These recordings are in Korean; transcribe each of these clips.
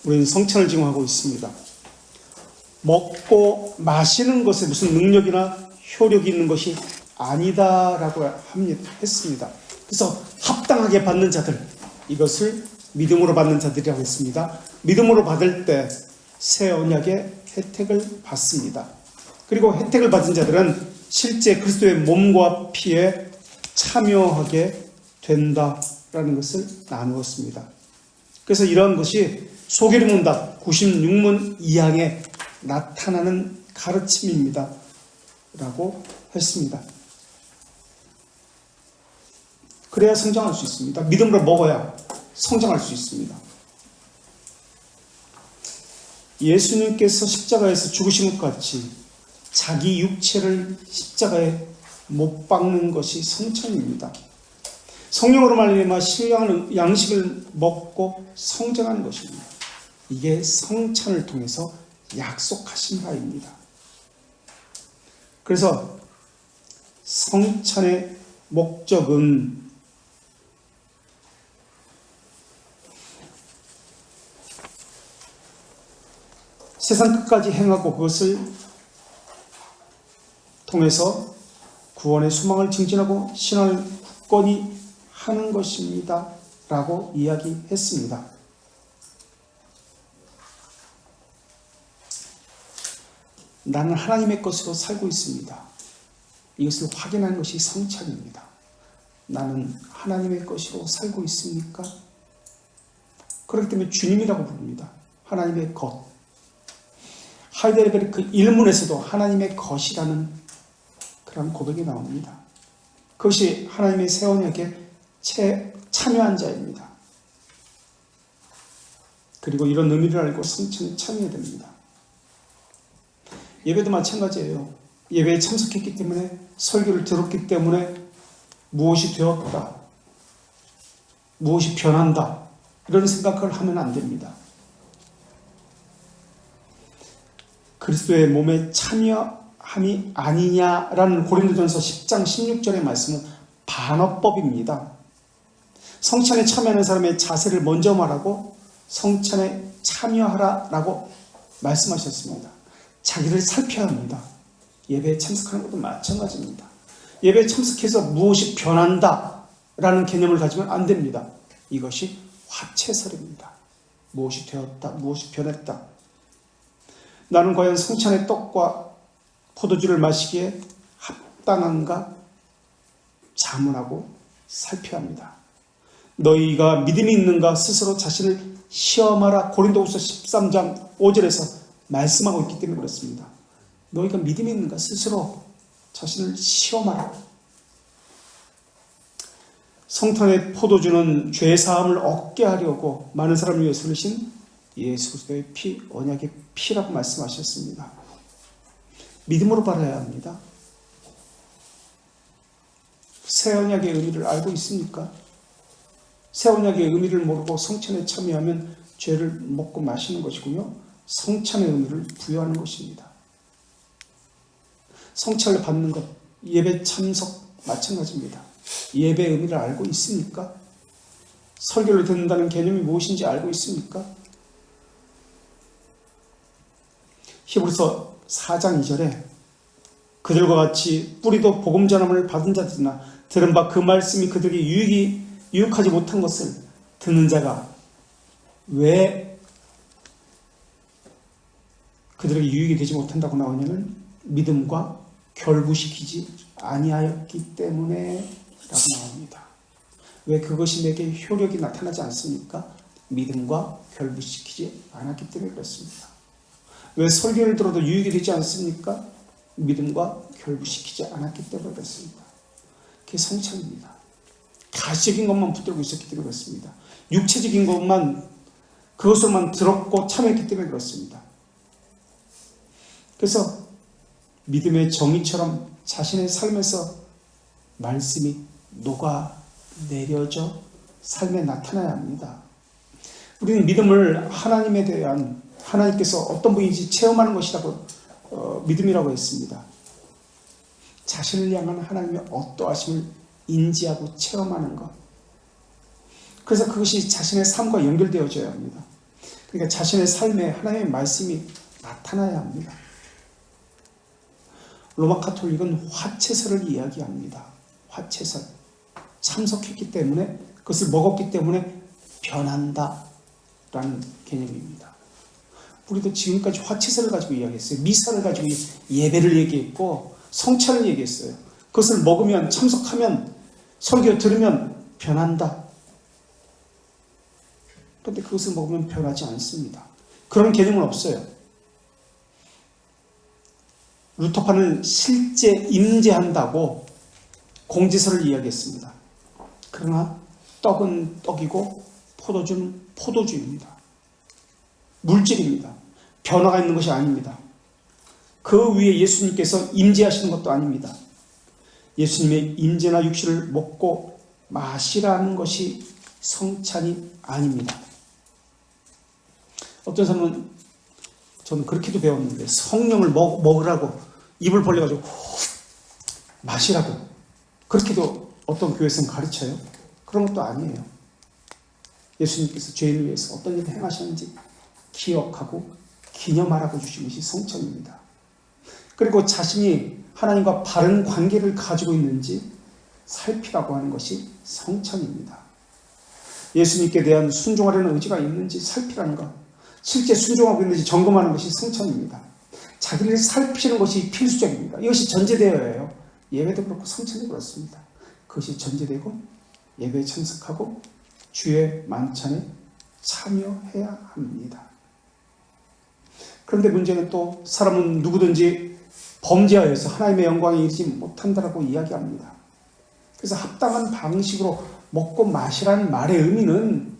우리는 성찬을 지금 하고 있습니다. 먹고 마시는 것에 무슨 능력이나 효력이 있는 것이 아니다라고 했습니다. 그래서 합당하게 받는 자들, 이것을 믿음으로 받는 자들이라고 했습니다. 믿음으로 받을 때 새 언약의 혜택을 받습니다. 그리고 혜택을 받은 자들은 실제 그리스도의 몸과 피에 참여하게 된다라는 것을 나누었습니다. 그래서 이러한 것이 소개문답 96문 2항에 나타나는 가르침입니다 라고 했습니다. 그래야 성장할 수 있습니다. 믿음으로 먹어야 성장할 수 있습니다. 예수님께서 십자가에서 죽으신 것 같이 자기 육체를 십자가에 못 박는 것이 성찬입니다. 성령으로 말미암아 신령한 양식을 먹고 성장하는 것입니다. 이게 성찬을 통해서 약속하신 바입니다. 그래서 성찬의 목적은 세상 끝까지 행하고 그것을 통해서 구원의 소망을 증진하고 신앙을 굳건히 하는 것입니다 라고 이야기했습니다. 나는 하나님의 것으로 살고 있습니다. 이것을 확인하는 것이 성찬입니다. 나는 하나님의 것으로 살고 있습니까? 그렇기 때문에 주님이라고 부릅니다. 하나님의 것. 하이델베르크 일문에서도 하나님의 것이라는 그런 고백이 나옵니다. 그것이 하나님의 새 언약에 참여한 자입니다. 그리고 이런 의미를 알고 성찬에 참여해야 됩니다. 예배도 마찬가지예요. 예배에 참석했기 때문에, 설교를 들었기 때문에 무엇이 되었다, 무엇이 변한다, 이런 생각을 하면 안 됩니다. 그리스도의 몸에 참여함이 아니냐라는 고린도전서 10장 16절의 말씀은 반어법입니다. 성찬에 참여하는 사람의 자세를 먼저 말하고 성찬에 참여하라라고 말씀하셨습니다. 자기를 살펴야 합니다. 예배에 참석하는 것도 마찬가지입니다. 예배에 참석해서 무엇이 변한다라는 개념을 가지면 안 됩니다. 이것이 화채설입니다. 무엇이 되었다, 무엇이 변했다. 나는 과연 성찬의 떡과 포도주를 마시기에 합당한가 자문하고 살펴야 합니다. 너희가 믿음이 있는가 스스로 자신을 시험하라. 고린도후서 13장 5절에서 말씀하고 있기 때문에 그렇습니다. 너희가 믿음이 있는가 스스로 자신을 시험하라. 성탄의 포도주는 죄사함을 얻게 하려고 많은 사람을 위해서 흘리신 예수 그리스도의 피, 언약의 피라고 말씀하셨습니다. 믿음으로 바라야 합니다. 새 언약의 의미를 알고 있습니까? 새 언약의 의미를 모르고 성찬에 참여하면 죄를 먹고 마시는 것이고요. 성찬의 의미를 부여하는 것입니다. 성찬을 받는 것, 예배 참석 마찬가지입니다. 예배의 의미를 알고 있습니까? 설교를 듣는다는 개념이 무엇인지 알고 있습니까? 히브리서 4장 2절에 그들과 같이 뿌리도 복음 전함을 받은 자들이나 들은 바 그 말씀이 그들에게 유익하지 못한 것을 듣는 자가 왜 그들에게 유익이 되지 못한다고 나오냐면 믿음과 결부시키지 아니하였기 때문에 라고 나옵니다. 왜 그것이 내게 효력이 나타나지 않습니까? 믿음과 결부시키지 않았기 때문에 그렇습니다. 왜 설교를 들어도 유익이 되지 않습니까? 믿음과 결부시키지 않았기 때문에 그렇습니다. 그게 성찬입니다. 가시적인 것만 붙들고 있었기 때문에 그렇습니다. 육체적인 것만, 그것으로만 들었고 참여했기 때문에 그렇습니다. 그래서 믿음의 정의처럼 자신의 삶에서 말씀이 녹아내려져 삶에 나타나야 합니다. 우리는 믿음을 하나님에 대한, 하나님께서 어떤 분인지 체험하는 것이라고 믿음이라고 했습니다. 자신을 향한 하나님의 어떠하심을 인지하고 체험하는 것. 그래서 그것이 자신의 삶과 연결되어져야 합니다. 그러니까 자신의 삶에 하나님의 말씀이 나타나야 합니다. 로마 카톨릭은 화채설을 이야기합니다. 화채설. 참석했기 때문에, 그것을 먹었기 때문에 변한다 라는 개념입니다. 우리도 지금까지 화채설을 가지고 이야기했어요. 미사를 가지고 예배를 얘기했고 성찬을 얘기했어요. 그것을 먹으면, 참석하면, 설교 들으면 변한다. 그런데 그것을 먹으면 변하지 않습니다. 그런 개념은 없어요. 루터파는 실제 임재한다고 공지설을 이야기했습니다. 그러나 떡은 떡이고 포도주는 포도주입니다. 물질입니다. 변화가 있는 것이 아닙니다. 그 위에 예수님께서 임재하시는 것도 아닙니다. 예수님의 임재나 육신을 먹고 마시라는 것이 성찬이 아닙니다. 어떤 사람은, 저는 그렇게도 배웠는데, 성령을 먹으라고 입을 벌려가지고 마시라고, 그렇게도 어떤 교회에서는 가르쳐요. 그런 것도 아니에요. 예수님께서 죄인을 위해서 어떤 일을 행하셨는지 기억하고 기념하라고 주신 것이 성찬입니다. 그리고 자신이 하나님과 바른 관계를 가지고 있는지 살피라고 하는 것이 성찬입니다. 예수님께 대한 순종하려는 의지가 있는지 살피라는 것, 실제 순종하고 있는지 점검하는 것이 성찬입니다. 자기를 살피는 것이 필수적입니다. 이것이 전제되어야 해요. 예배도 그렇고 성찬도 그렇습니다. 그것이 전제되고 예배에 참석하고 주의 만찬에 참여해야 합니다. 그런데 문제는 또 사람은 누구든지 범죄하여서 하나님의 영광에 이르지 못한다라고 이야기합니다. 그래서 합당한 방식으로 먹고 마시라는 말의 의미는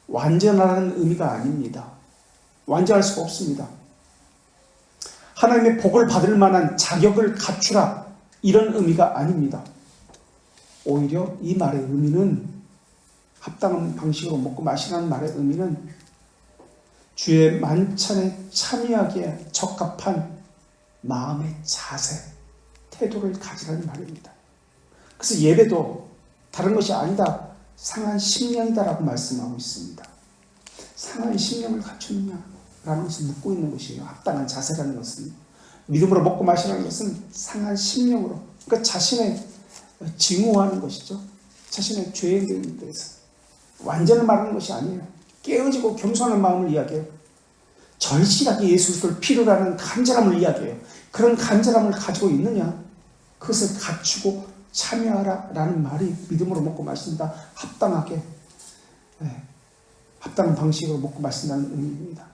완전하라는 의미가 아닙니다. 완전할 수가 없습니다. 하나님의 복을 받을 만한 자격을 갖추라, 이런 의미가 아닙니다. 오히려 이 말의 의미는, 합당한 방식으로 먹고 마시라는 말의 의미는 주의 만찬에 참여하기에 적합한 마음의 자세, 태도를 가지라는 말입니다. 그래서 예배도 다른 것이 아니다, 상한 심령이다라고 말씀하고 있습니다. 상한 심령을 갖추느냐라는 것을 묻고 있는 것이에요. 합당한 자세라는 것은, 믿음으로 먹고 마시라는 것은 상한 심령으로, 그러니까 자신의 증오하는 것이죠. 자신의 죄에 대해서 완전을 말하는 것이 아니에요. 깨어지고 겸손한 마음을 이야기해요. 절실하게 예수 그리스도를 필요로 하는 간절함을 이야기해요. 그런 간절함을 가지고 있느냐, 그것을 갖추고 참여하라 라는 말이 믿음으로 먹고 마신다, 합당하게, 합당한 방식으로 먹고 마신다는 의미입니다.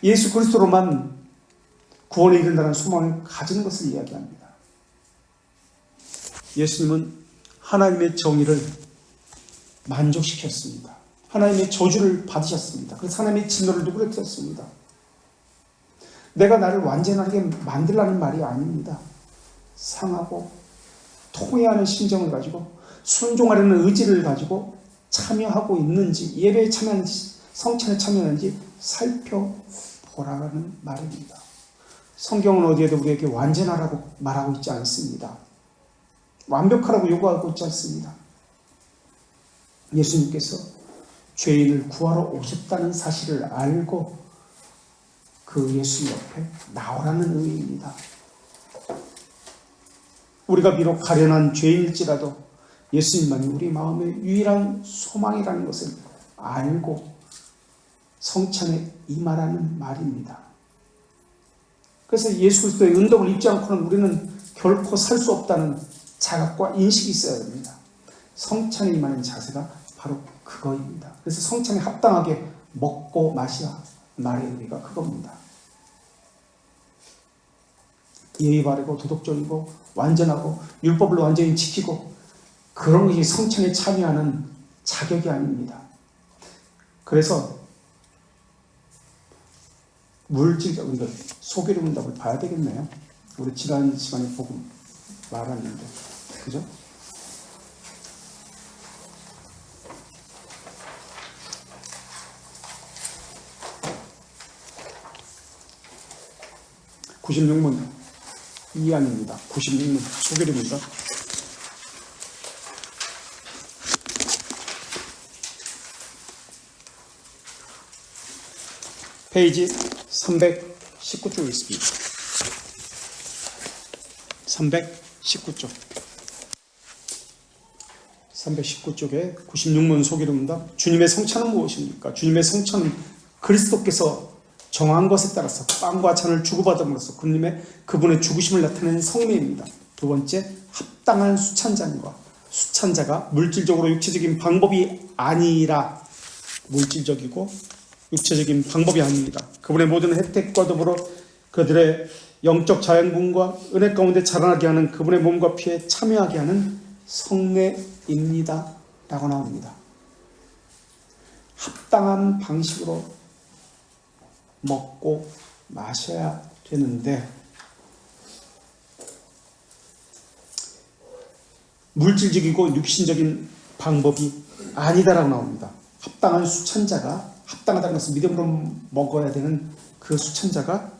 예수 그리스도로만 구원에 이른다는 소망을 가지는 것을 이야기합니다. 예수님은 하나님의 정의를 만족시켰습니다. 하나님의 저주를 받으셨습니다. 그래서 하나님의 진노를 누그러뜨렸습니다. 내가 나를 완전하게 만들라는 말이 아닙니다. 상하고 통회하는 심정을 가지고 순종하려는 의지를 가지고 참여하고 있는지, 예배에 참여하는지, 성찬에 참여하는지 살펴보라는 말입니다. 성경은 어디에도 우리에게 완전하라고 말하고 있지 않습니다. 완벽하라고 요구하고 있지 않습니다. 예수님께서 죄인을 구하러 오셨다는 사실을 알고 그 예수 옆에 나오라는 의미입니다. 우리가 비록 가련한 죄인일지라도 예수님만이 우리 마음의 유일한 소망이라는 것을 알고 성찬에 임하라는 말입니다. 그래서 예수 그리스도의 은덕을 입지 않고는 우리는 결코 살 수 없다는 자각과 인식이 있어야 됩니다. 성찬에 임하는 자세가 바로 그거입니다. 그래서 성찬에 합당하게 먹고 마시라 말의 의미가 그겁니다. 예의 바르고 도덕적이고 완전하고 율법을 완전히 지키고 그런 것이 성찬에 참여하는 자격이 아닙니다. 그래서 물질적, 우리가 소개를 문답을 봐야 되겠네요. 우리 지난 시간에 보고 말았는데, 그죠? (96문) 이안입니다. 96문 소개입니다. 페이지 319쪽에 있습니다. 319쪽. 319쪽에 96문 소개로입니다. 주님의 성찬은 무엇입니까? 주님의 성찬은 그리스도께서 정한 것에 따라서 빵과 잔을 주고받음으로써 그분의 죽으심을 나타내는 성례입니다. 두 번째, 합당한 수찬자님과 수찬자가 물질적으로 육체적인 방법이 아니라 물질적이고 육체적인 방법이 아닙니다. 그분의 모든 혜택과 더불어 그들의 영적 자양분과 은혜 가운데 자라나게 하는 그분의 몸과 피에 참여하게 하는 성례입니다. 라고 나옵니다. 합당한 방식으로 먹고 마셔야 되는데 물질적이고 육신적인 방법이 아니다라고 나옵니다. 합당한 수찬자가, 합당하다는 것은 믿음으로 먹어야 되는 그 수찬자가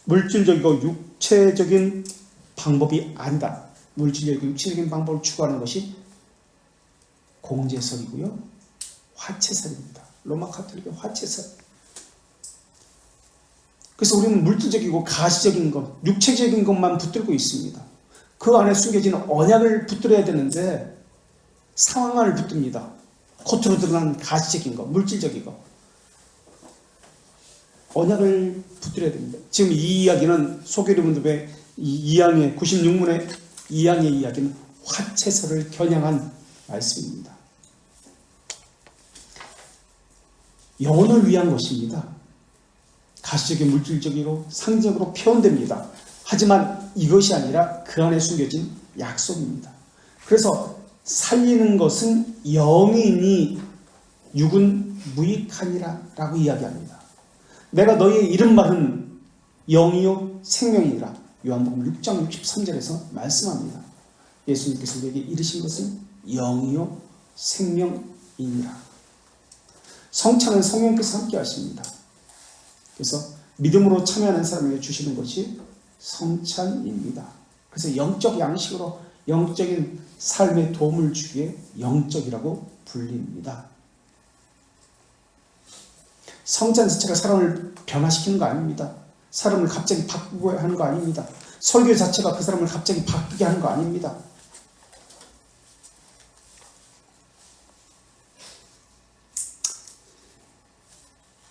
물질적이고 육체적인 방법이 아니다. 물질적이고 육체적인 방법을 추구하는 것이 공제설이고요, 화채설입니다. 로마 카톨릭의 화채설. 그래서 우리는 물질적이고 가시적인 것, 육체적인 것만 붙들고 있습니다. 그 안에 숨겨진 언약을 붙들어야 되는데 상황을 붙듭니다. 겉으로 드러난 가시적인 것, 물질적인 것. 언약을 붙들어야 됩니다. 지금 이 이야기는 소개리문답의 2항의 96문의 2항의 이야기는 화채설을 겨냥한 말씀입니다. 영혼을 위한 것입니다. 가시적인 물질적으로 상징적으로 표현됩니다. 하지만 이것이 아니라 그 안에 숨겨진 약속입니다. 그래서 살리는 것은 영이니 육은 무익하니라 라고 이야기합니다. 내가 너희의 이른 말은 영이요 생명이니라. 요한복음 6장 63절에서 말씀합니다. 예수님께서 우리에게 이르신 것은 영이요 생명이니라. 성찬은 성령께서 함께 하십니다. 그래서 믿음으로 참여하는 사람에게 주시는 것이 성찬입니다. 그래서 영적 양식으로 영적인 삶에 도움을 주기에 영적이라고 불립니다. 성찬 자체가 사람을 변화시키는 거 아닙니다. 사람을 갑자기 바꾸고 하는 거 아닙니다. 설교 자체가 그 사람을 갑자기 바꾸게 하는 거 아닙니다.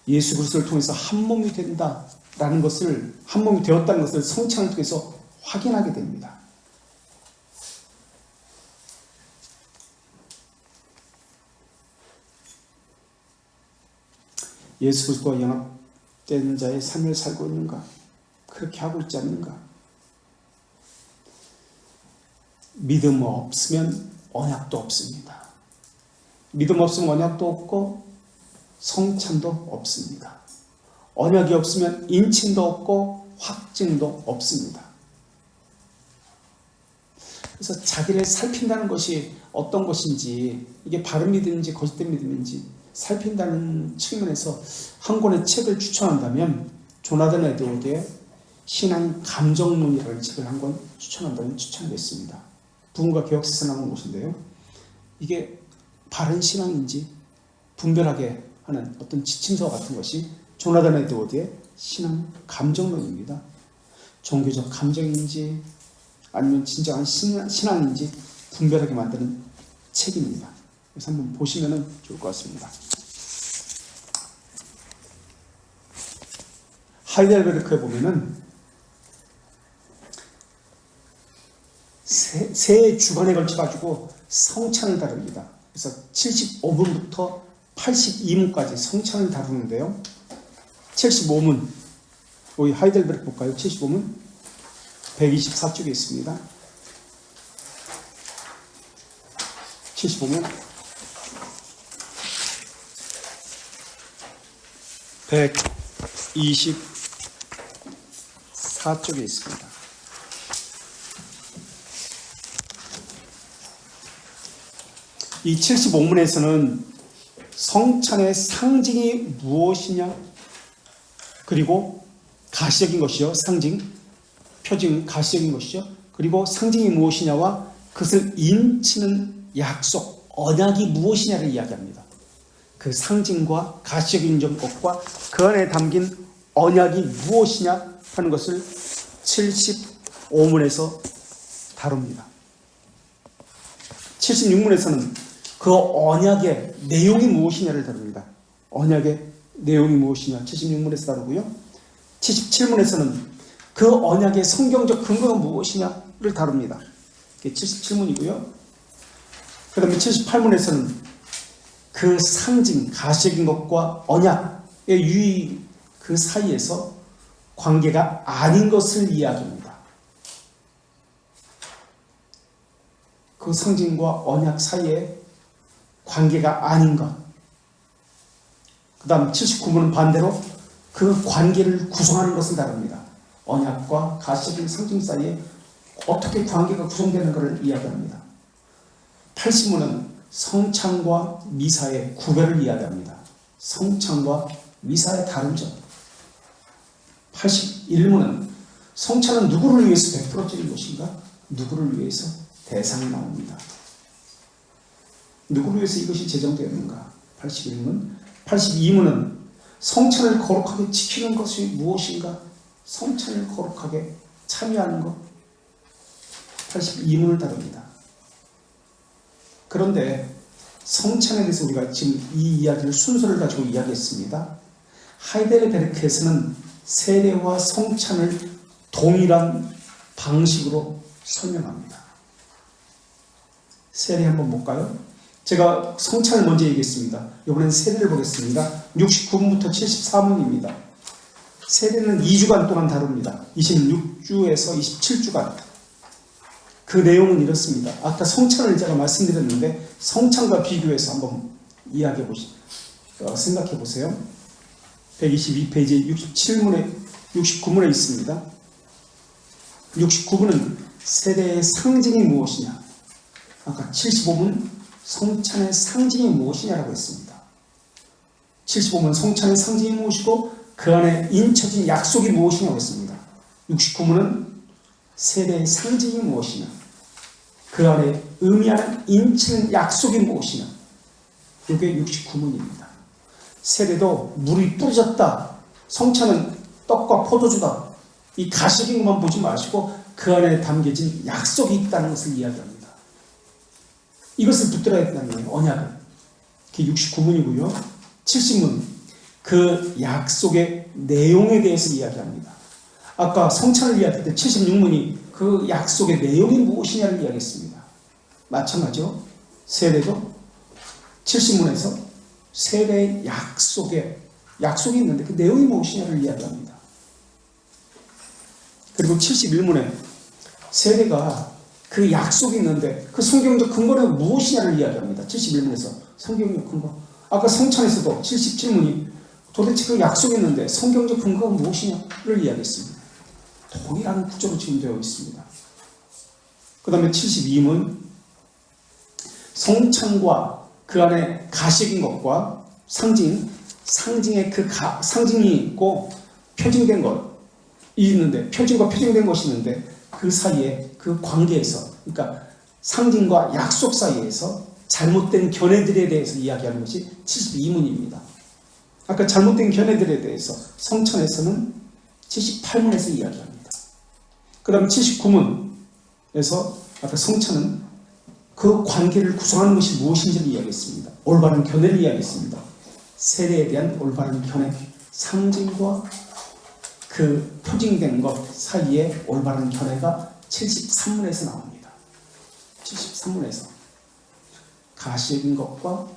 예수 그리스도를 통해서 한 몸이 된다라는 것을, 한 몸이 되었다는 것을 성찬을 통해서 확인하게 됩니다. 예수 그리스도와 연합된 자의 삶을 살고 있는가? 그렇게 하고 있지 않는가? 믿음 없으면 언약도 없습니다. 믿음 없으면 언약도 없고 성찬도 없습니다. 언약이 없으면 인침도 없고 확증도 없습니다. 그래서 자기를 살핀다는 것이 어떤 것인지, 이게 바른 믿음인지 거짓된 믿음인지 살핀다는 측면에서 한 권의 책을 추천한다면 조나단 에드워드의 신앙 감정론이라는 책을 한 권 추천한다면 추천하겠습니다. 부흥과 개혁에서 나온 것인데요, 이게 바른 신앙인지 분별하게 하는 어떤 지침서 같은 것이 조나단 에드워드의 신앙 감정론입니다. 종교적 감정인지 아니면 진정한 신앙인지 분별하게 만드는 책입니다. 그래서 한번 보시면 좋을 것 같습니다. 하이델베르크에 보면은 세 주간에 걸쳐가지고 성찬을 다룹니다. 그래서 75문부터 82문까지 성찬을 다루는데요. 75문, 우리 하이델베르크 볼까요? 75문 124쪽에 있습니다. 75문 124쪽에 있습니다. 이 75문에서는 성찬의 상징이 무엇이냐, 그리고 가시적인 것이요, 상징, 표징, 가시적인 것이죠. 그리고 상징이 무엇이냐와 그것을 인치는 약속, 언약이 무엇이냐를 이야기합니다. 그 상징과 가시적인 것과 그 안에 담긴 언약이 무엇이냐 하는 것을 75문에서 다룹니다. 76문에서는 그 언약의 내용이 무엇이냐를 다룹니다. 언약의 내용이 무엇이냐 76문에서 다루고요. 77문에서는 그 언약의 성경적 근거가 무엇이냐를 다룹니다. 이게 77문이고요. 그 다음에 78문에서는 그 상징, 가시적인 것과 언약의 유의 그 사이에서 관계가 아닌 것을 이야기합니다. 그 상징과 언약 사이에 관계가 아닌 것. 그 다음 79문은 반대로 그 관계를 구성하는 것을 다룹니다. 언약과 가시적인 상징 사이에 어떻게 관계가 구성되는 것을 이야기합니다. 80문은 성찬과 미사의 구별을 이야기합니다. 성찬과 미사의 다른 점. 81문은 성찬은 누구를 위해서 베풀어지는 것인가? 누구를 위해서? 대상이 나옵니다. 누구를 위해서 이것이 제정되었는가? 81문. 82문은 성찬을 거룩하게 지키는 것이 무엇인가? 성찬을 거룩하게 참여하는 것. 82문을 다룹니다. 그런데 성찬에 대해서 우리가 지금 이 이야기를 순서를 가지고 이야기했습니다. 하이델베르크에서는 세례와 성찬을 동일한 방식으로 설명합니다. 세례 한번 볼까요? 제가 성찬을 먼저 얘기했습니다. 이번엔 세례를 보겠습니다. 69문부터 74문입니다. 세례는 2주간 동안 다룹니다. 26주에서 27주간. 그 내용은 이렇습니다. 아까 성찬을 제가 말씀드렸는데 성찬과 비교해서 한번 이야기해 생각해 보세요. 122페이지 69문에 있습니다. 69문은 세례의 상징이 무엇이냐? 아까 75문 성찬의 상징이 무엇이냐라고 했습니다. 75문 성찬의 상징이 무엇이고 그 안에 인쳐진 약속이 무엇이냐고 했습니다. 69문은 세례의 상징이 무엇이냐? 그 안에 의미하는 인치는 약속이 무엇이냐? 이게 69문입니다. 세례도 물이 뿌려졌다. 성찬은 떡과 포도주다. 이 가시적인 것만 보지 마시고 그 안에 담겨진 약속이 있다는 것을 이야기합니다. 이것을 붙들어야 된다는 거예요. 언약을. 그게 69문이고요. 70문. 그 약속의 내용에 대해서 이야기합니다. 아까 성찬을 이야기할 때 76문이 그 약속의 내용이 무엇이냐를 이야기했습니다. 마찬가지로 세례도 70문에서 세례의 약속이 있는데 그 내용이 무엇이냐를 이야기합니다. 그리고 71문에 세례가 그 약속이 있는데 그 성경적 근거는 무엇이냐를 이야기합니다. 71문에서 성경적 근거. 아까 성찬에서도 77문이 도대체 그 약속이 있는데 성경적 근거가 무엇이냐를 이야기했습니다. 동일한 구조로 지금 되어 있습니다. 그 다음에 72문 성찬과 그 안에 가시적인 것과 상징의 그 상징이 있고 표징된 것이 있는데 표징과 표징된 것이 있는데 그 사이에 그 관계에서 그러니까 상징과 약속 사이에서 잘못된 견해들에 대해서 이야기하는 것이 72문입니다. 아까 잘못된 견해들에 대해서 성찬에서는 78문에서 이야기합니다. 그 다음에 79문에서 아까 성찬은 그 관계를 구성하는 것이 무엇인지를 이야기했습니다. 올바른 견해를 이야기했습니다. 세례에 대한 올바른 견해, 상징과 그 표징된 것 사이에 올바른 견해가 73문에서 나옵니다. 73문에서 가시적인 것과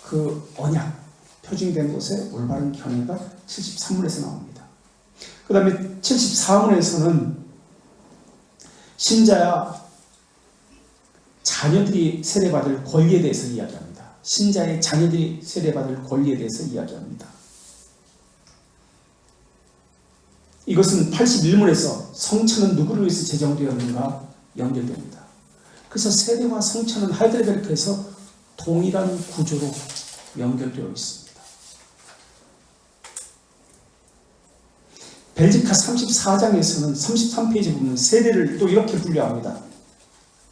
그 언약, 표징된 것에 올바른 견해가 73문에서 나옵니다. 그 다음에 74문에서는 신자야 자녀들이 세례받을 권리에 대해서 이야기합니다. 신자의 자녀들이 세례받을 권리에 대해서 이야기합니다. 이것은 81문에서 성찬은 누구를 위해서 제정되었는가 연결됩니다. 그래서 세례와 성찬은 하이델베르크에서 동일한 구조로 연결되어 있습니다. 벨지카 34장에서는 33페이지 보면 세례를 또 이렇게 분류합니다.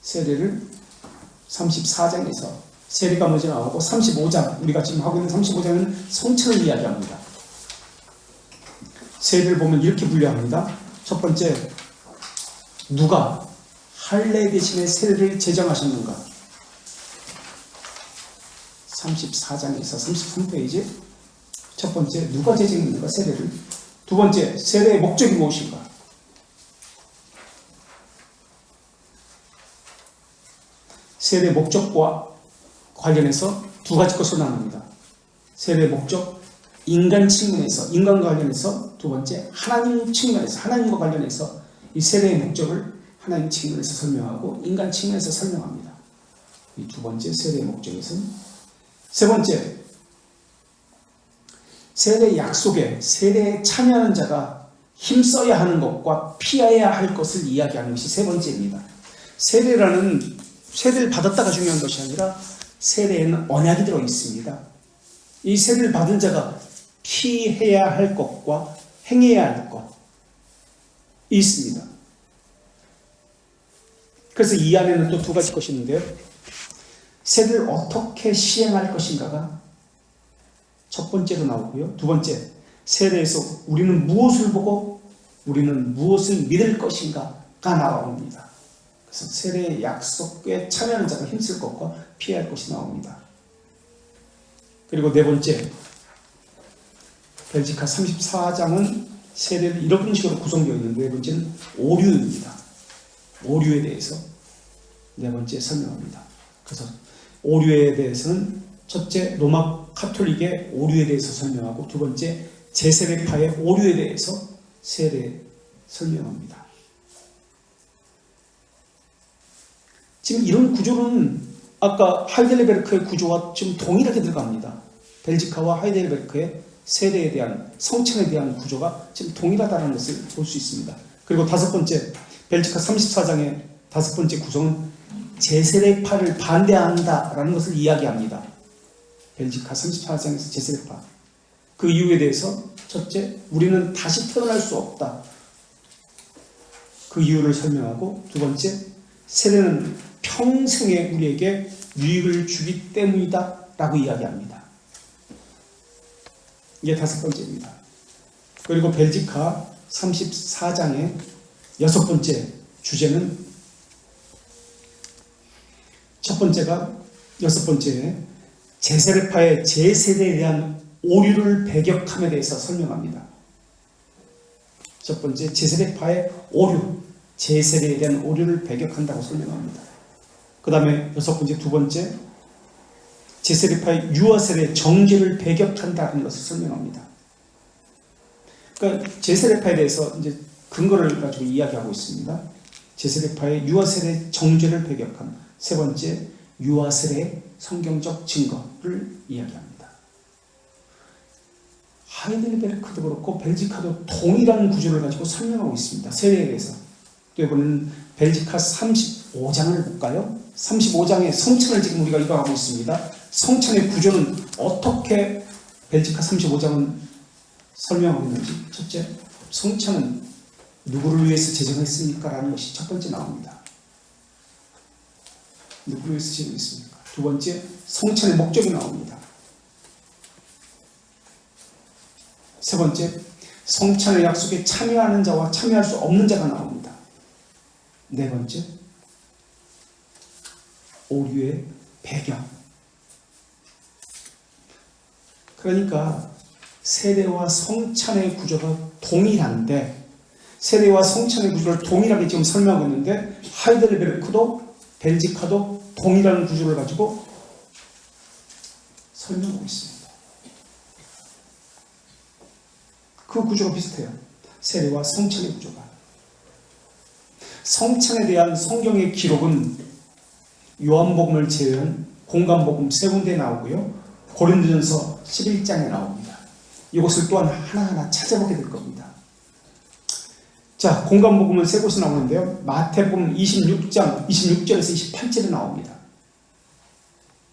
세례를 34장에서 세례가 먼저 나오고 35장, 우리가 지금 하고 있는 35장은 성찬을 이야기합니다. 세례를 보면 이렇게 분류합니다. 첫 번째, 누가 할례 대신에 세례를 제정하셨는가? 34장에서 33페이지. 첫 번째, 누가 제정했는가? 세례를. 두 번째, 세례의 목적이 무엇인가? 세례의 목적과 관련해서 두 가지 것으로 나눕니다. 세례의 목적, 인간 측면에서, 인간과 관련해서. 두 번째, 하나님 측면에서, 하나님과 관련해서 이 세례의 목적을 하나님 측면에서 설명하고 인간 측면에서 설명합니다. 이 두 번째 세례의 목적에서는. 세 번째, 세례 약속에 세례에 참여하는 자가 힘써야 하는 것과 피해야 할 것을 이야기하는 것이 세 번째입니다. 세례를 받았다가 중요한 것이 아니라 세례에는 언약이 들어 있습니다. 이 세례를 받은 자가 피해야 할 것과 행해야 할 것이 있습니다. 그래서 이 안에는 또 두 가지 것이 있는데요. 세례를 어떻게 시행할 것인가가 첫 번째로 나오고요. 두 번째, 세례에서 우리는 무엇을 보고 우리는 무엇을 믿을 것인가가 나옵니다. 그래서 세례의 약속에 참여하는 자가 힘쓸 것과 피할 것이 나옵니다. 그리고 네 번째, 벨지카 34장은 세례를 이런 식으로 구성되어 있는데, 네 번째는 오류입니다. 오류에 대해서 네 번째 설명합니다. 그래서 오류에 대해서는 첫째, 로마 카톨릭의 오류에 대해서 설명하고, 두 번째, 제세례파의 오류에 대해서 세례 설명합니다. 지금 이런 구조는 아까 하이델베르크의 구조와 좀 동일하게 들어갑니다. 벨지카와 하이델베르크의 세례에 대한, 성찬에 대한 구조가 지금 동일하다는 것을 볼 수 있습니다. 그리고 다섯 번째, 벨지카 34장의 다섯 번째 구성은 제세례파를 반대한다라는 것을 이야기합니다. 벨지카 34장에서 제세례파. 그 이유에 대해서 첫째, 우리는 다시 태어날 수 없다. 그 이유를 설명하고, 두 번째, 세례는 평생에 우리에게 유익을 주기 때문이다 라고 이야기합니다. 이게 다섯 번째입니다. 그리고 벨지카 34장의 여섯 번째 주제는, 첫 번째가, 여섯 번째, 제세례파의 제세례에 대한 오류를 배격함에 대해서 설명합니다. 첫 번째, 제세례파의 오류, 제세례에 대한 오류를 배격한다고 설명합니다. 그 다음에 여섯 번째, 두 번째, 제세례파의 유아세례 정죄를 배격한다는 것을 설명합니다. 그러니까 제세례파에 대해서 이제 근거를 가지고 이야기하고 있습니다. 제세례파의 유아세례 정죄를 배격함. 세 번째, 유아세례의 성경적 증거를 이야기합니다. 하이델베르크도 그렇고 벨지카도 동일한 구조를 가지고 설명하고 있습니다. 세례에 대해서. 또 이번에는 벨지카 35장을 볼까요? 35장의 성찬을 지금 우리가 이거하고 있습니다. 성찬의 구조는 어떻게 벨지카 35장은 설명하고 있는지. 첫째, 성찬은 누구를 위해서 제정했습니까? 라는 것이 첫 번째 나옵니다. 누구를 위해서 제정했습니까? 두 번째, 성찬의 목적이 나옵니다. 세 번째, 성찬의 약속에 참여하는 자와 참여할 수 없는 자가 나옵니다. 네 번째, 오류의 배경. 그러니까 세례와 성찬의 구조가 동일한데, 세례와 성찬의 구조를 동일하게 지금 설명하고 있는데, 하이델베르크도 벨지카도 동일한 구조를 가지고 설명하고 있습니다. 그 구조가 비슷해요. 세례와 성찬의 구조가. 성찬에 대한 성경의 기록은 요한복음을 제외한 공관복음 세 군데에 나오고요, 고린도전서 11장에 나옵니다. 이것을 또한 하나하나 찾아보게 될 겁니다. 자, 공관복음은 세 곳에 나오는데요, 마태복음 26장 26절에서 28절에 나옵니다.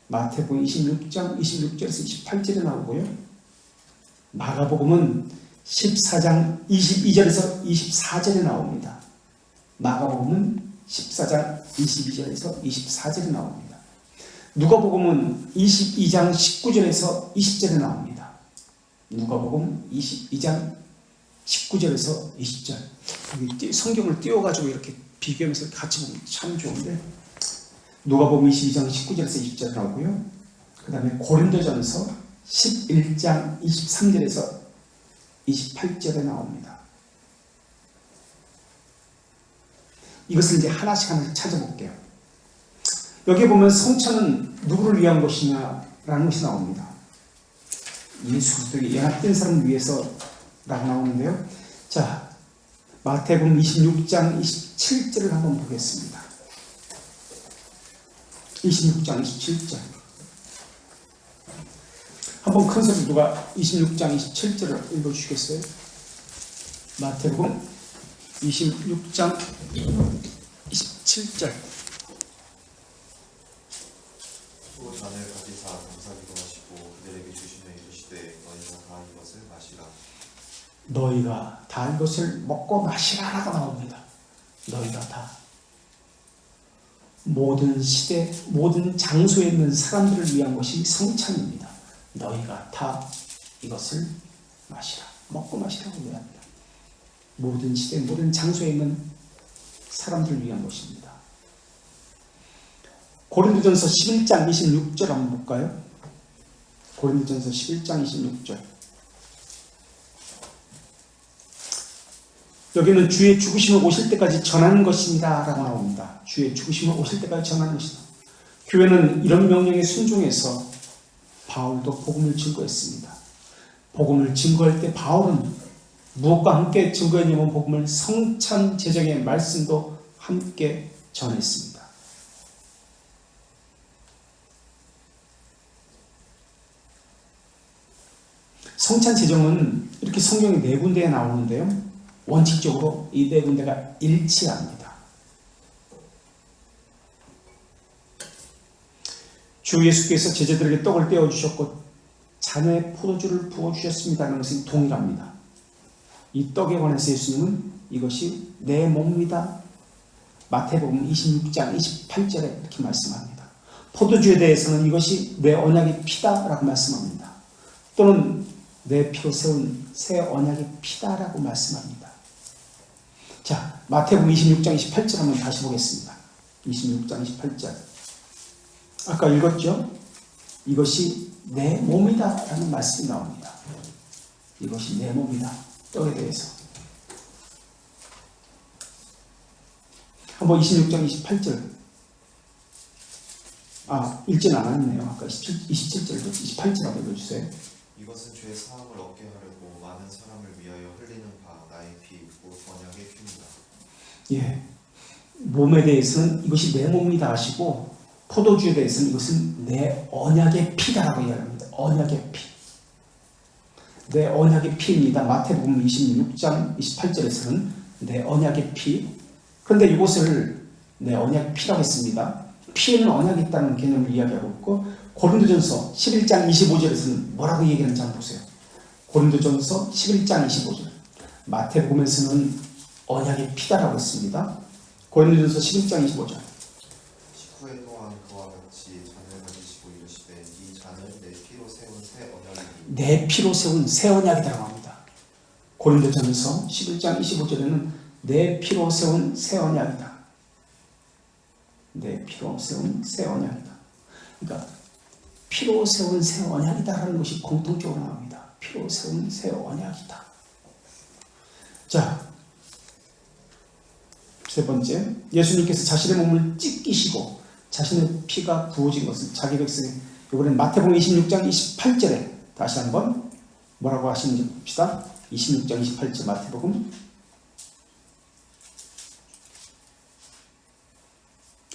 마태복음 26장 26절에서 28절에 나오고요, 마가복음은 14장 22절에서 24절에 나옵니다. 마가복음은 14장 22절에서 24절에 나옵니다. 누가복음은 22장 19절에서 20절에 나옵니다. 누가복음 22장 19절에서 20절. 여기 성경을 띄워가지고 이렇게 비교하면서 같이 보면 참 좋은데, 누가복음 22장 19절에서 20절 나오고요. 그 다음에 고린도전서 11장 23절에서 28절에 나옵니다. 이것을 이제 하나씩 찾아볼게요. 여기 보면 성찬은 누구를 위한 것이냐라는 것이 나옵니다. 예수 그리스도의 연합된 사람을 위해서라고 나오는데요. 자, 마태복음 26장 27절을 한번 보겠습니다. 26장 27절. 한번 큰 소리 누가 26장 27절을 읽어주시겠어요? 마태복음 26장 27절. 또 잔을 가지사 감사기도 하시고 그들에게 주시며 이르시되 너희가 다 이것을 마시라. 너희가 다 이것을 먹고 마시라라고 나옵니다. 너희가 다. 모든 시대, 모든 장소에 있는 사람들을 위한 것이 성찬입니다. 너희가 다 이것을 마시라. 먹고 마시라고 얘기합니다. 모든 시대, 모든 장소에 있는 사람들을 위한 것입니다. 고린도전서 11장 26절 한번 볼까요? 고린도전서 11장 26절. 여기는 주의 죽으심을 오실 때까지 전하는 것입니다 라고 나옵니다. 주의 죽으심을 오실 때까지 전하는 것이다. 교회는 이런 명령에 순종해서 바울도 복음을 증거했습니다. 복음을 증거할 때 바울은 무엇과 함께 증거했냐면 복음을 성찬 제정의 말씀도 함께 전했습니다. 성찬 제정은 이렇게 성경에 4군데에 나오는데요. 원칙적으로 이 4군데가 일치합니다. 주 예수께서 제자들에게 떡을 떼어주셨고 잔에 포도주를 부어주셨습니다는 것은 동일합니다. 이 떡에 관해서 예수님은 이것이 내 몸이다. 마태복음 26장 28절에 이렇게 말씀합니다. 포도주에 대해서는 이것이 내 언약의 피다라고 말씀합니다. 또는 내 피로 세운 새 언약의 피다라고 말씀합니다. 자, 마태복음 26장 28절 한번 다시 보겠습니다. 26장 28절. 아까 읽었죠? 이것이 내 몸이다 라는 말씀이 나옵니다. 이것이 내 몸이다. 떡에 대해서. 한번 26장 28절. 읽진 않았네요. 아까 27절도 28절 한번 읽어주세요. 이것은 죄의 사함을 얻게 하려고 많은 사람을 위하여 흘리는 바 나의 피 곧 언약의 피입니다. 예, 몸에 대해서는 이것이 내 몸이다 하시고 포도주에 대해서는 이것은 내 언약의 피다라고 이야기합니다. 언약의 피. 내 언약의 피입니다. 마태복음 26장 28절에서는 내 언약의 피. 그런데 이것을 내 언약의 피라고 했습니다. 피에는 언약이 있다는 개념을 이야기하고 있고, 고린도전서 11장 25절에서는 뭐라고 얘기하는지 한번 보세요. 고린도전서 11장 25절. 마태복음에서는 언약의 피다라고 했습니다. 고린도전서 11장 25절. 19회 동안 그와 같이 잔을 가지시고 이르시되 이 잔은 내 피로 세운 새 언약이니 내 피로 세운 새 언약이라고 합니다. 고린도전서 11장 25절에는 내 피로 세운 새 언약이다. 내 피로 세운 새 언약이다. 그러니까 피로 세운 새 언약이다라는 것이 공통적으로 나옵니다. 피로 세운 새 언약이다. 자, 세 번째, 예수님께서 자신의 몸을 찢기시고 자신의 피가 부어진 것은 자기 백성이, 이번엔 마태복음 26장 28절에 다시 한번 뭐라고 하시는지 봅시다. 26장 28절 마태복음.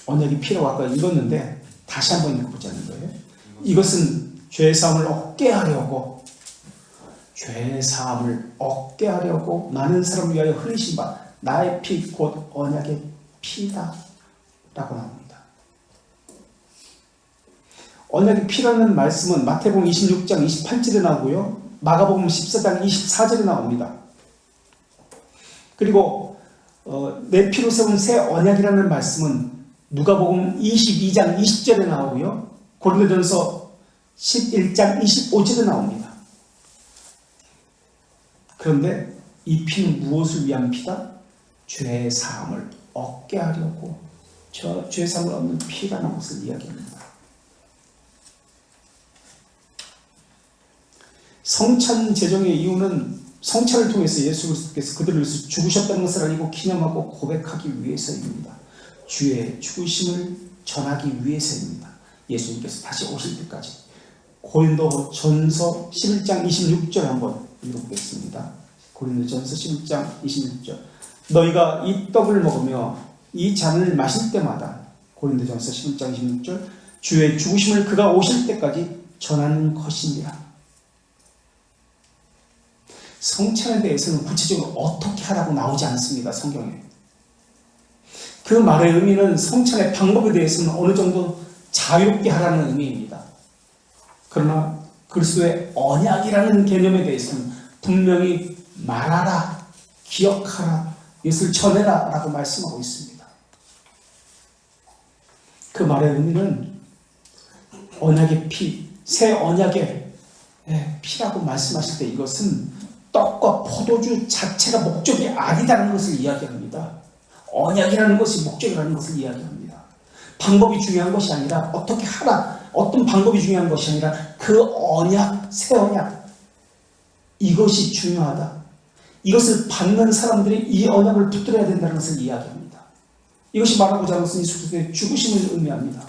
언약이 피라고 아까 읽었는데 다시 한번 읽어보자는 거예요. 이것은 죄사함을 얻게 하려고, 죄사함을 얻게 하려고 많은 사람을 위하여 흘리신 바 나의 피 곧 언약의 피다 라고 나옵니다. 언약의 피라는 말씀은 마태복음 26장 28절에 나오고요, 마가복음 14장 24절에 나옵니다. 그리고 내 피로 세운 새 언약이라는 말씀은 누가복음 22장 20절에 나오고요, 고린도전서 11장 25절에 나옵니다. 그런데 이 피는 무엇을 위한 피다? 죄 사함을 얻게 하려고 죄 사함을 얻는 피라는 것을 이야기합니다. 성찬 제정의 이유는 성찬을 통해서 예수 그리스도께서 그들을 위해서 죽으셨다는 것을 알고 기념하고 고백하기 위해서입니다. 주의 죽으심을 전하기 위해서입니다. 예수님께서 다시 오실 때까지. 고린도전서 11장 26절 한번 읽어보겠습니다. 고린도전서 11장 26절. 너희가 이 떡을 먹으며 이 잔을 마실 때마다, 고린도전서 11장 26절, 주의 죽으심을 그가 오실 때까지 전하는 것이니라. 성찬에 대해서는 구체적으로 어떻게 하라고 나오지 않습니다. 성경에. 그 말의 의미는 성찬의 방법에 대해서는 어느 정도 자유롭게 하라는 의미입니다. 그러나 그리스도의 언약이라는 개념에 대해서는 분명히 말하라, 기억하라, 이것을 전해라 라고 말씀하고 있습니다. 그 말의 의미는 언약의 피, 새 언약의 피라고 말씀하실 때 이것은 떡과 포도주 자체가 목적이 아니다라는 것을 이야기합니다. 언약이라는 것이 목적이라는 것을 이야기합니다. 방법이 중요한 것이 아니라 어떻게 하라, 어떤 방법이 중요한 것이 아니라 그 언약, 새 언약, 이것이 중요하다. 이것을 받는 사람들이 이 언약을 붙들어야 된다는 것을 이야기합니다. 이것이 말하고자 하는 것은 예수 그리스도의 죽으심을 의미합니다.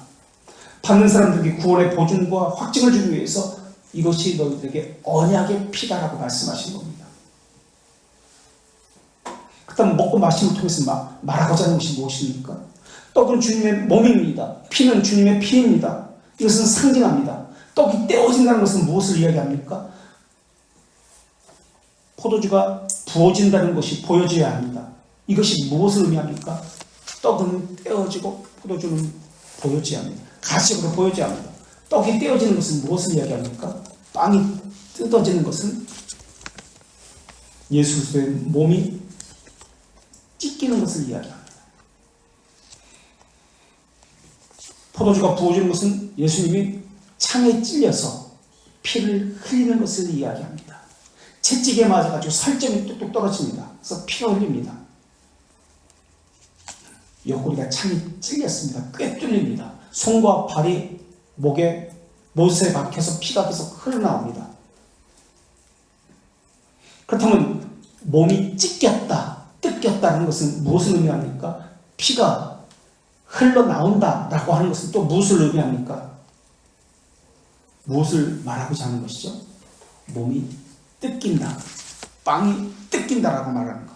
받는 사람들에게 구원의 보증과 확증을 주기 위해서 이것이 너희들에게 언약의 피다라고 말씀하신 겁니다. 그다음 먹고 마심을 통해서 말하고자 하는 것이 무엇입니까? 떡은 주님의 몸입니다. 피는 주님의 피입니다. 이것은 상징합니다. 떡이 떼어진다는 것은 무엇을 이야기합니까? 포도주가 부어진다는 것이 보여져야 합니다. 이것이 무엇을 의미합니까? 떡은 떼어지고 포도주는 보여져야 합니다. 가시적으로 보여져야 합니다. 떡이 떼어지는 것은 무엇을 이야기합니까? 빵이 뜯어지는 것은 예수 그리스도의 몸이 찢기는 것을 이야기합니다. 포도주가 부어지는 것은 예수님이 창에 찔려서 피를 흘리는 것을 이야기합니다. 채찍에 맞아가지고 살점이 뚝뚝 떨어집니다. 그래서 피가 흘립니다. 옆구리가 창에 찔렸습니다. 꽤 뚫립니다. 손과 발이 목에 못에 박혀서 피가 계속 흘러나옵니다. 그렇다면 몸이 찢겼다, 뜯겼다는 것은 무엇을 의미합니까? 피가 흘러나온다라고 하는 것은 또 무엇을 의미합니까? 무엇을 말하고자 하는 것이죠? 몸이 뜯긴다, 빵이 뜯긴다라고 말하는 것.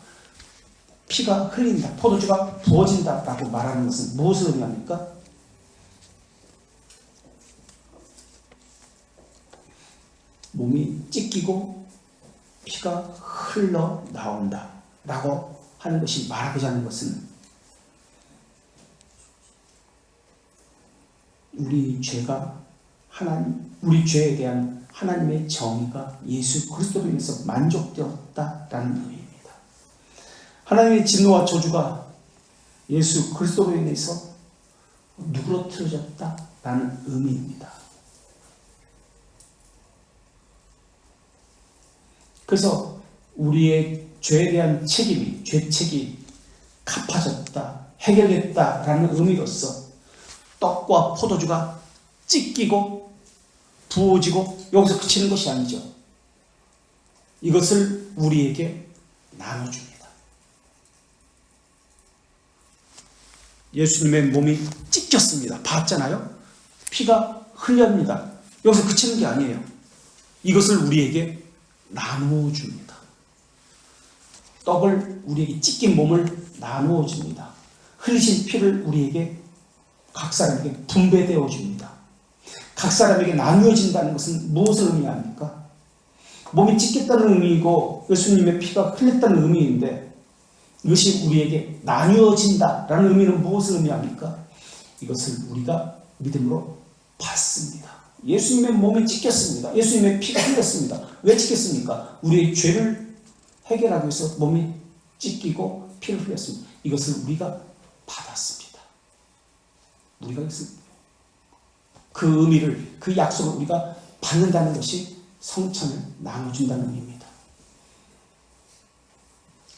피가 흘린다, 포도주가 부어진다라고 말하는 것은 무엇을 의미합니까? 몸이 찢기고 피가 흘러나온다 라고 하는 것이 말하고자 하는 것은 우리 죄에 대한 하나님의 정의가 예수 그리스도로 인해서 만족되었다라는 의미입니다. 하나님의 진노와 저주가 예수 그리스도로 인해서 누그러뜨려졌다라는 의미입니다. 그래서 우리의 죄에 대한 죄책이 갚아졌다, 해결됐다라는 의미로서 떡과 포도주가 찢기고 부어지고 여기서 그치는 것이 아니죠. 이것을 우리에게 나눠줍니다. 예수님의 몸이 찢겼습니다. 봤잖아요. 피가 흘립니다. 여기서 그치는 게 아니에요. 이것을 우리에게 나누어 줍니다. 떡을 우리에게 찢긴 몸을 나누어 줍니다. 흘리신 피를 우리에게 각 사람에게 분배되어 줍니다. 각 사람에게 나누어진다는 것은 무엇을 의미합니까? 몸이 찢겼다는 의미이고 예수님의 피가 흘렸다는 의미인데 이것이 우리에게 나누어진다라는 의미는 무엇을 의미합니까? 이것을 우리가 믿음으로 받습니다. 예수님의 몸이 찢겼습니다. 예수님의 피가 흘렸습니다. 왜 찢겼습니까? 우리의 죄를 해결하기 위해서 몸이 찢기고 피를 흘렸습니다. 이것을 우리가 받았습니다. 우리가 이것을 그 의미를, 그 약속을 우리가 받는다는 것이 성찬을 나눠준다는 의미입니다.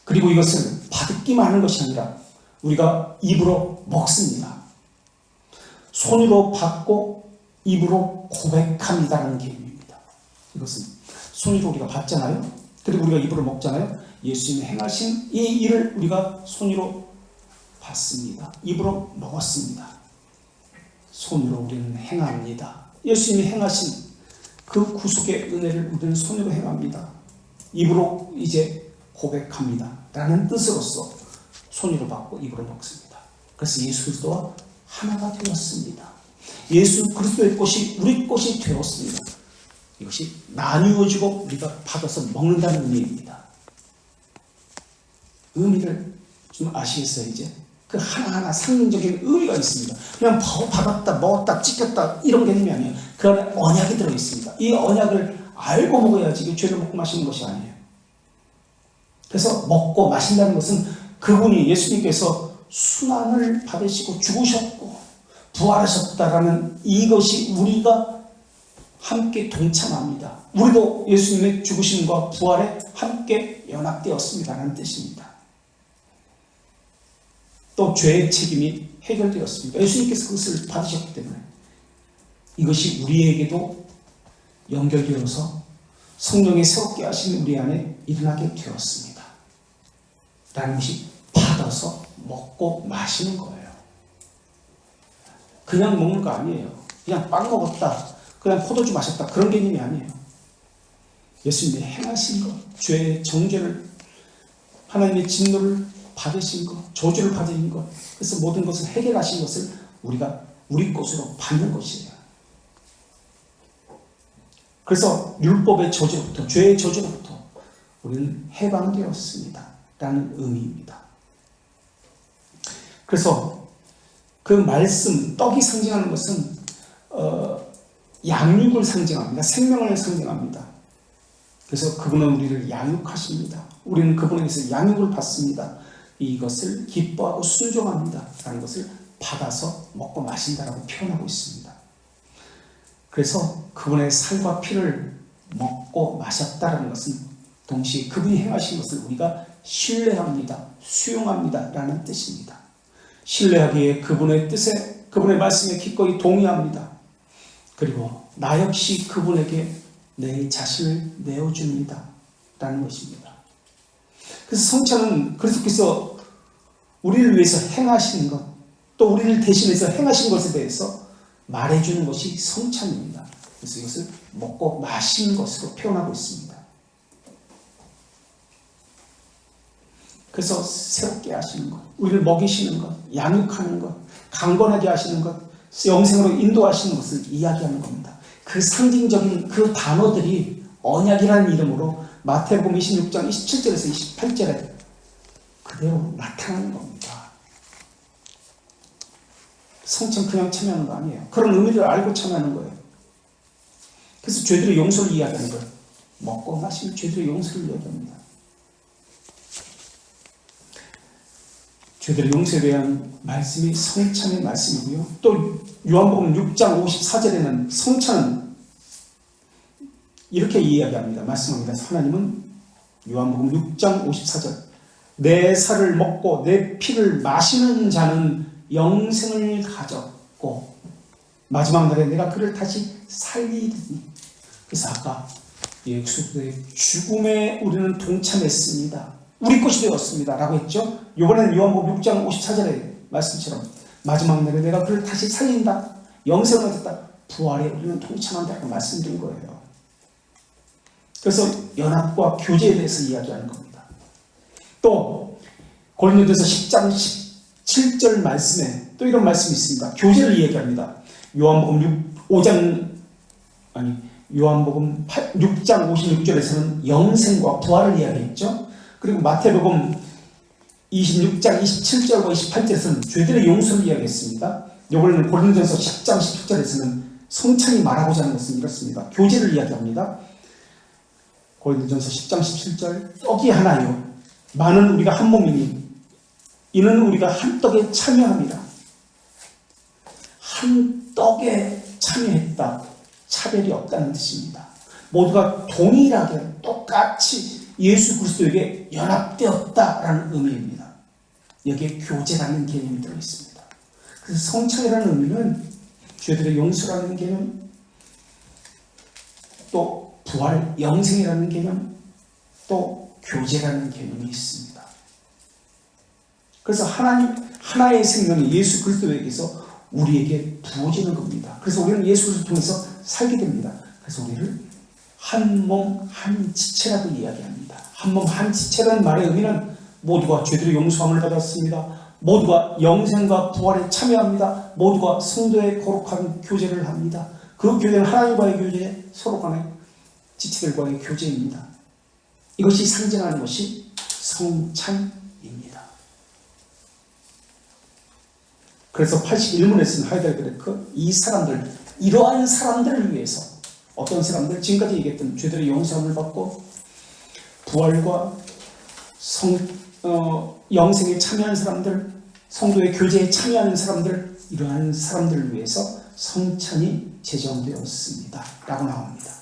그리고 이것을 받기만 하는 것이 아니라 우리가 입으로 먹습니다. 손으로 받고 입으로 고백합니다라는 개념입니다. 이것은 손으로 우리가 받잖아요. 그리고 우리가 입으로 먹잖아요. 예수님이 행하신 이 일을 우리가 손으로 받습니다. 입으로 먹었습니다. 손으로 우리는 행합니다. 예수님이 행하신 그 구속의 은혜를 우리는 손으로 행합니다. 입으로 이제 고백합니다. 라는 뜻으로서 손으로 받고 입으로 먹습니다. 그래서 예수 그리스도와 하나가 되었습니다. 예수 그리스도의 것이 우리 것이 되었습니다. 이것이 나누어지고 우리가 받아서 먹는다는 의미입니다. 의미를 좀 아시겠어요? 이제 그 하나하나 상징적인 의미가 있습니다. 그냥 받았다, 먹었다, 찢겼다 이런 개념이 아니에요. 그 안에 언약이 들어있습니다. 이 언약을 알고 먹어야지 이게 죄를 먹고 마시는 것이 아니에요. 그래서 먹고 마신다는 것은 그분이 예수님께서 순환을 받으시고 죽으셨고 부활하셨다라는 이것이 우리가 함께 동참합니다. 우리도 예수님의 죽으심과 부활에 함께 연합되었습니다라는 뜻입니다. 또 죄의 책임이 해결되었습니다. 예수님께서 그것을 받으셨기 때문에 이것이 우리에게도 연결되어서 성령이 새롭게 하신 우리 안에 일어나게 되었습니다. 라는 것이 받아서 먹고 마시는 거예요. 그냥 먹는 거 아니에요. 그냥 빵 먹었다, 그냥 포도주 마셨다 그런 개념이 아니에요. 예수님이 행하신 것, 죄의 정죄를, 하나님의 진노를 받으신 것, 저주를 받으신 것, 그래서 모든 것을 해결하신 것을 우리가 우리 것으로 받는 것이에요. 그래서 율법의 저주로부터, 죄의 저주로부터 우리는 해방되었습니다 라는 의미입니다. 그래서 그 말씀, 떡이 상징하는 것은 양육을 상징합니다. 생명을 상징합니다. 그래서 그분은 우리를 양육하십니다. 우리는 그분에게서 양육을 받습니다. 이것을 기뻐하고 순종합니다 라는 것을 받아서 먹고 마신다라고 표현하고 있습니다. 그래서 그분의 살과 피를 먹고 마셨다라는 것은 동시에 그분이 행하신 것을 우리가 신뢰합니다, 수용합니다 라는 뜻입니다. 신뢰하기에 그분의 뜻에, 그분의 말씀에 기꺼이 동의합니다. 그리고 나 역시 그분에게 내 자신을 내어줍니다 라는 것입니다. 그래서 성찬은 그리스도께서 우리를 위해서 행하신 것, 또 우리를 대신해서 행하신 것에 대해서 말해주는 것이 성찬입니다. 그래서 이것을 먹고 마시는 것으로 표현하고 있습니다. 그래서 새롭게 하시는 것, 우리를 먹이시는 것, 양육하는 것, 강건하게 하시는 것, 영생으로 인도하시는 것을 이야기하는 겁니다. 그 상징적인 그 단어들이 언약이라는 이름으로 마태복음 26장 27절에서 28절에 그대로 나타나는 겁니다. 성찬 그냥 참여하는 거 아니에요. 그런 의미를 알고 참여하는 거예요. 그래서 죄들의 용서를 이야기하는 거예요. 먹고 마시면 죄들의 용서를 이야기합니다. 죄들의 용서에 대한 말씀이 성찬의 말씀이고요. 또 요한복음 6장 54절에는 성찬은 이렇게 이야기합니다. 말씀합니다. 하나님은 요한복음 6장 54절 내 살을 먹고 내 피를 마시는 자는 영생을 가졌고 마지막 날에 내가 그를 다시 살리리니. 그래서 아까 예수의 죽음에 우리는 동참했습니다. 우리 것이 되었습니다 라고 했죠. 이번에는 요한복음 6장 54절의 말씀처럼 마지막 날에 내가 그를 다시 살린다, 영생을 얻었다, 부활에 우리는 동참한다고 말씀드린 거예요. 그래서 연합과 교제에 대해서 이야기하는 겁니다. 또 고린도전서 10장 17절 말씀에 또 이런 말씀이 있습니다. 교제를 이야기합니다. 요한복음 6장 56절에서는 영생과 부활을 이야기했죠. 그리고 마태복음 26장 27절과 28절에서는 죄들의 용서를 이야기했습니다. 이번에는 고린도전서 10장 17절에서는 성찬이 말하고자 하는 것은 이렇습니다. 교제를 이야기합니다. 고린도전서 10장 17절 떡이 하나요 많은 우리가 한 몸이니 이는 우리가 한 떡에 참여합니다. 한 떡에 참여했다. 차별이 없다는 뜻입니다. 모두가 동일하게 똑같이 예수 그리스도에게 연합되었다라는 의미입니다. 여기에 교제라는 개념이 들어있습니다. 그래서 성찬이라는 의미는 죄들의 용서라는 개념, 또 부활, 영생이라는 개념, 또 교제라는 개념이 있습니다. 그래서 하나의 생명이 예수 그리스도에게서 우리에게 부어지는 겁니다. 그래서 우리는 예수 그리스도를 통해서 살게 됩니다. 그래서 우리를 한 몸, 한 지체라고 이야기합니다. 한 몸, 한 지체라는 말의 의미는 모두가 죄들의 용서함을 받았습니다. 모두가 영생과 부활에 참여합니다. 모두가 성도의 거룩한 교제를 합니다. 그 교제는 하나님과의 교제, 서로 간의 지체들과의 교제입니다. 이것이 상징하는 것이 성찬입니다. 그래서 81문에 쓴 하이델베르크 이러한 사람들을 위해서 어떤 사람들, 지금까지 얘기했던 죄들의 용서함을 받고 부활과 영생에 참여한 사람들, 성도의 교제에 참여하는 사람들, 이러한 사람들을 위해서 성찬이 제정되었습니다. 라고 나옵니다.